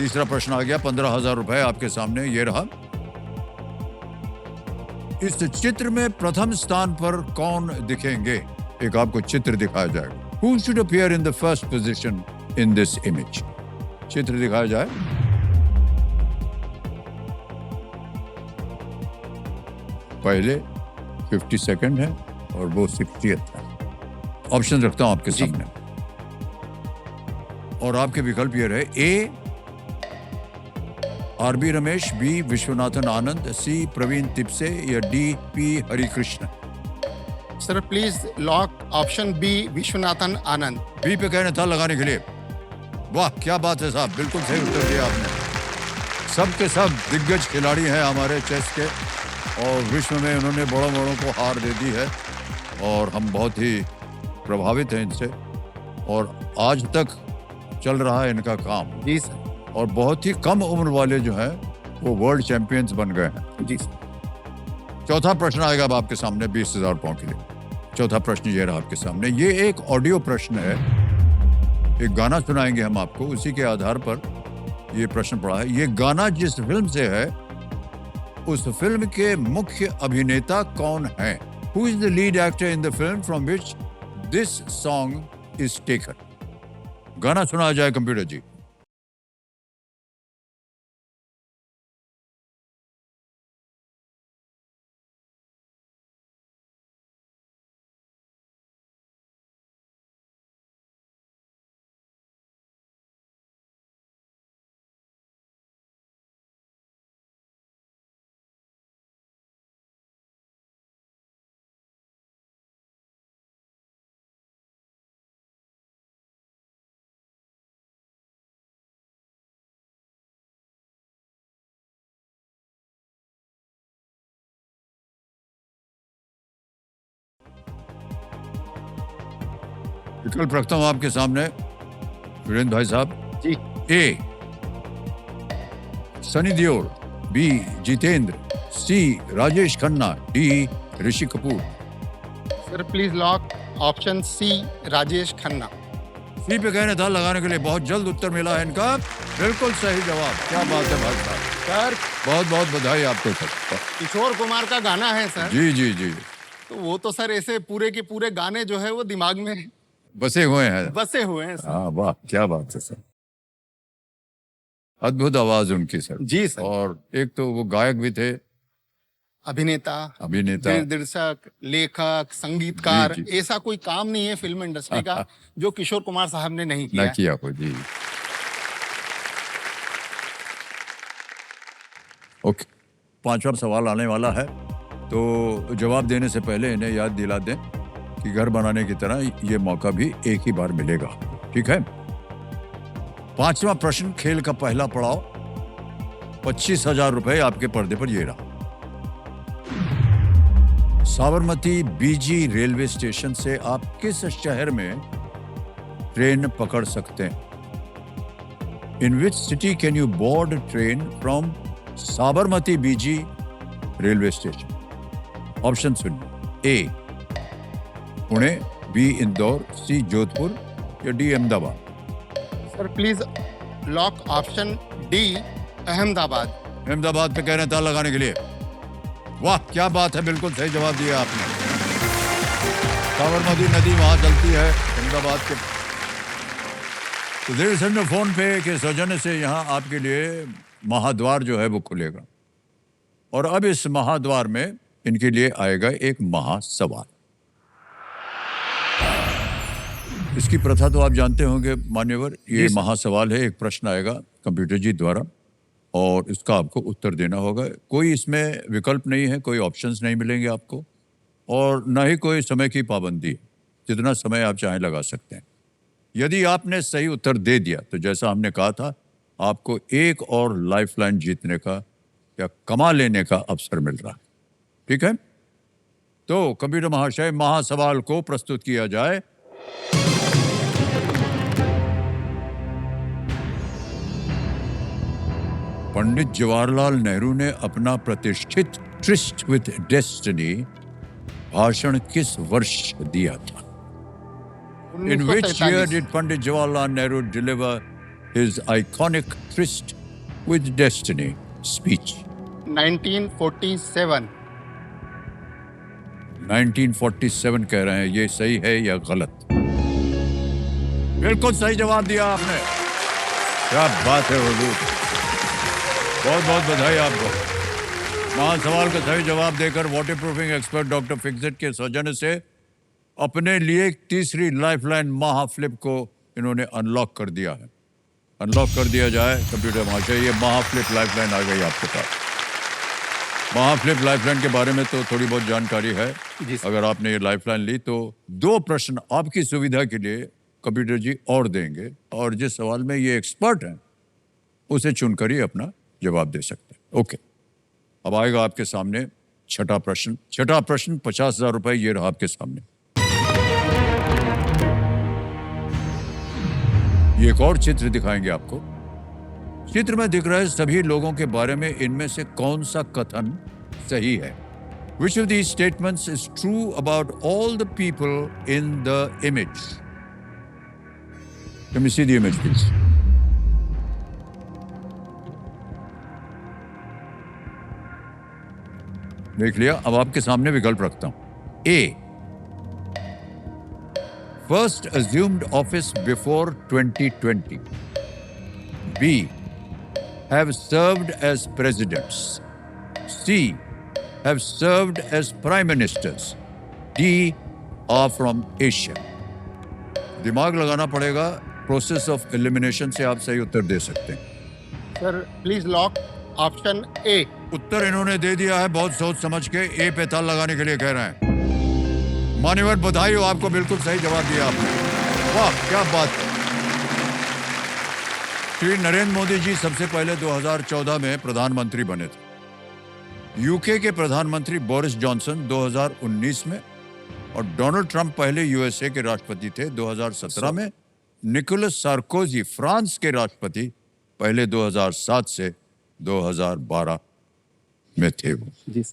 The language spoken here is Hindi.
तीसरा प्रश्न आ गया, 15,000 रुपए आपके सामने, ये रहा। इस चित्र में प्रथम स्थान पर कौन दिखेंगे? एक आपको चित्र दिखाया जाएगा। Who should appear in the first position in this image? चित्र दिखाया जाए। पहले 52nd है और वो 60th है। ऑप्शन रखता हूं आपके सामने और आपके विकल्प ये रहे। A R B. Ramesh, B Viswanathan Anand, C Praveen Thipsay या D P Harikrishna. Sir please lock option B Viswanathan Anand. B पे कहने था लगाने के लिए। वाह क्या बात है साहब, बिल्कुल सही उत्तर दिया आपने। सब के सब दिग्गज खिलाड़ी हैं हमारे चेस के और विश्व में उन्होंने बड़ों बड़ों को हार दे दी है और हम बहुत ही प्रभावित हैं इनसे और आज तक चल रहा है इनका काम। जी सर। और बहुत ही कम उम्र वाले जो हैं वो वर्ल्ड चैंपियंस बन गए हैं। जी सर। चौथा प्रश्न आएगा अब आपके सामने 20,000 पाउंड के लिए। चौथा प्रश्न ये रहा आपके सामने। ये एक ऑडियो प्रश्न है, एक गाना सुनाएंगे हम आपको, उसी के आधार पर ये प्रश्न पड़ा है। ये गाना जिस फिल्म से है उस फिल्म के मुख्य अभिनेता कौन है? Who is the lead actor in the film from which this song is taken? गाना सुनाया जाए कंप्यूटर जी। विकल्प रखता हूं आपके सामने वीरेंद्र भाई साहब ji. A Sunny Deol, B Jitendra, C Rajesh Khanna, D Rishi Kapoor. Sir please lock option C Rajesh Khanna. C पे कहने था लगाने के लिए। बहुत जल्द उत्तर मिला है इनका, बिल्कुल सही जवाब। क्या बात है भाई साहब, सर बहुत बहुत बधाई आपको सर। किशोर कुमार का गाना है सर। जी जी जी, तो वो तो सर ऐसे पूरे के पूरे गाने जो है वो दिमाग में बसे हुए हैं। बसे हुए हैं सर। हाँ वाह क्या बात है सर, अद्भुत आवाज उनकी सर। जी सर। और एक तो वो गायक भी थे, अभिनेता, दिग्दर्शक, लेखक, संगीतकार, जी, जी। ऐसा कोई काम नहीं है फिल्म इंडस्ट्री का जो किशोर कुमार साहब ने नहीं ना किया। किया हो जी। ओके, पांचवा सवाल आने वाला है, तो जवाब देने से पहले इन्हें याद दिला दें कि घर बनाने की तरह ये मौका भी एक ही बार मिलेगा। ठीक है। पांचवा प्रश्न, खेल का पहला पड़ाव, 25,000 रुपए आपके पर्दे पर ये रहा। साबरमती बीजी रेलवे स्टेशन से आप किस शहर में ट्रेन पकड़ सकते हैं? In which city can you board train from Sabarmati BG railway station? Option सुनिए। A Pune, B Indore, C Jodhpur या D Ahmedabad. Sir please lock option D Ahmedabad. Ahmedabad पे कह रहे हैं लगाने के लिए। वाह क्या बात है, बिल्कुल सही जवाब दिया आपने। साबरमती नदी वहां चलती है अहमदाबाद के। तो देर से फोन पे के सौजन्य से यहाँ आपके लिए महाद्वार जो है वो खुलेगा और अब इस महाद्वार में इनके लिए आएगा एक महासवाल। इसकी प्रथा तो आप जानते होंगे मान्यवर। ये महासवाल है, एक प्रश्न आएगा कंप्यूटर जी द्वारा और इसका आपको उत्तर देना होगा। कोई इसमें विकल्प नहीं है, कोई ऑप्शंस नहीं मिलेंगे आपको और ना ही कोई समय की पाबंदी है। जितना समय आप चाहें लगा सकते हैं। यदि आपने सही उत्तर दे दिया तो जैसा हमने कहा था, आपको एक और लाइफलाइन जीतने का या कमा लेने का अवसर मिल रहा है। ठीक है, तो कंप्यूटर महाशय महासवाल को प्रस्तुत किया जाए। पंडित जवाहरलाल नेहरू ने अपना प्रतिष्ठित ट्रिस्ट विद डेस्टिनी भाषण किस वर्ष दिया था? In which year did Pandit Jawaharlal Nehru deliver his iconic tryst with destiny speech? 1947. 1947 कह रहे हैं, ये सही है या गलत? बिल्कुल सही जवाब दिया आपने। क्या बात है हुजूर, बहुत बहुत बधाई आपको। महासवाल का सही जवाब देकर water proofing expert doctor Fixit के सौजन्य से अपने लिए एक तीसरी लाइफलाइन महाफ्लिप को इन्होंने अनलॉक कर दिया है। अनलॉक कर दिया जाए कंप्यूटर महाशय, ये महाफ्लिप लाइफलाइन आ गई आपके पास। महाफ्लिप लाइफलाइन के बारे में तो थोड़ी बहुत जानकारी है। अगर आपने ये लाइफलाइन ली तो 2 प्रश्न आपकी सुविधा के लिए कंप्यूटर जी और देंगे, और जिस सवाल में ये एक्सपर्ट हैं उसे चुनकर ही अपना जवाब दे सकते हैं। ओके, अब आएगा आपके सामने छठा प्रश्न। छठा प्रश्न 50,000 रुपए ये रहा आपके सामने। ये एक और चित्र दिखाएंगे आपको। चित्र में दिख रहे सभी लोगों के बारे में इनमें से कौन सा कथन सही है? Which of these statements is true about all the people in the image? Let me see the image, please. देख लिया। अब आपके सामने विकल्प रखता हूं। A. First assumed office before 2020. B. Have served as presidents. C. Have served as prime ministers. D. Are from Asia. दिमाग लगाना पड़ेगा। प्रोसेस ऑफ एलिमिनेशन से आप सही उत्तर दे सकते हैं। Sir, please lock option A. उत्तर इन्होंने दे दिया है, बहुत सोच समझ के ए पे ताल लगाने के लिए कह रहे हैं। मान्यवर बधाई हो आपको, बिल्कुल सही जवाब दिया आपने। वाह क्या बात है। श्री नरेंद्र मोदी जी सबसे पहले 2014 में प्रधानमंत्री बने थे। यूके के प्रधानमंत्री बोरिस जॉनसन 2019 में, और डोनाल्ड ट्रंप पहले यूएसए के राष्ट्रपति थे 2017 में। निकोलस सार्कोजी फ्रांस के राष्ट्रपति पहले 2007 से 2012 में थे वो। जी